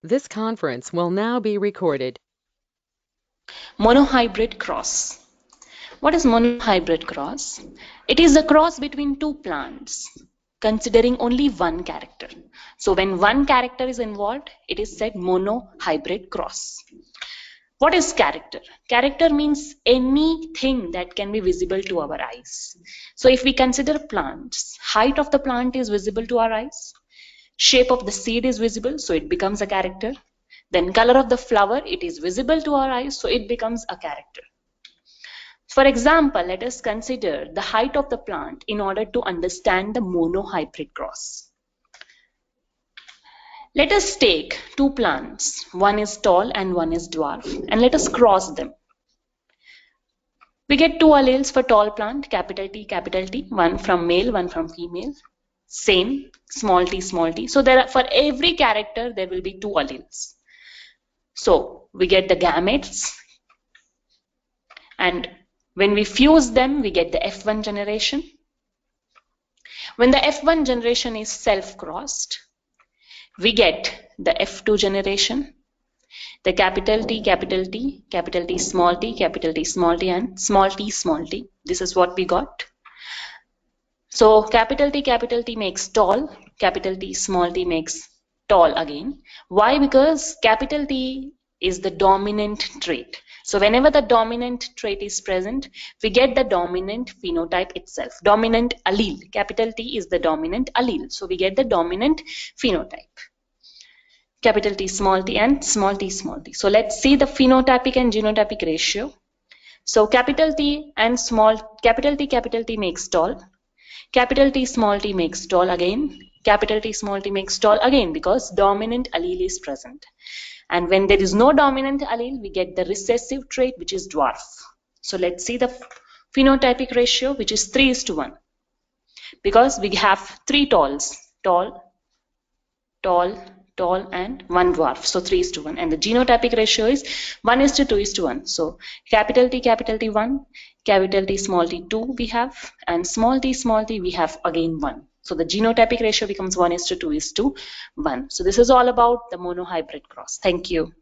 This conference will now be recorded. Monohybrid cross. What is monohybrid cross? It is a cross between two plants, considering only one character. So when one character is involved, it is said monohybrid cross. What is character? Character means anything that can be visible to our eyes. So if we consider plants, height of the plant is visible to our eyes. Shape of the seed is visible, so it becomes a character. Then color of the flower, it is visible to our eyes, so it becomes a character. For example, let us consider the height of the plant in order to understand the monohybrid cross. Let us take two plants, one is tall and one is dwarf, and let us cross them. We get two alleles for tall plant, capital T, one from male, one from female. Same, small t, small t. So for every character, there will be two alleles. So we get the gametes, and when we fuse them, we get the F1 generation. When the F1 generation is self-crossed, we get the F2 generation, the capital T, capital T, capital T, small t, capital T, small t, and small t, small t. This is what we got. So capital T makes tall, capital T, small t makes tall again. Why? Because capital T is the dominant trait. So whenever the dominant trait is present, we get the dominant phenotype itself. Dominant allele. Capital T is the dominant allele. So we get the dominant phenotype. Capital T, small t, and small t, small t. So let's see the phenotypic and genotypic ratio. So capital T and capital T makes tall. Capital T, small t makes tall again. Capital T, small t makes tall again because dominant allele is present. And when there is no dominant allele, we get the recessive trait, which is dwarf. So let's see the phenotypic ratio, which is 3:1. Because we have three talls, tall, tall, tall, and one dwarf. So 3:1. And the genotypic ratio is 1:2:1. So capital T 1, capital T, small t 2 we have, and small t we have again 1. So the genotypic ratio becomes 1:2:1. So this is all about the monohybrid cross. Thank you.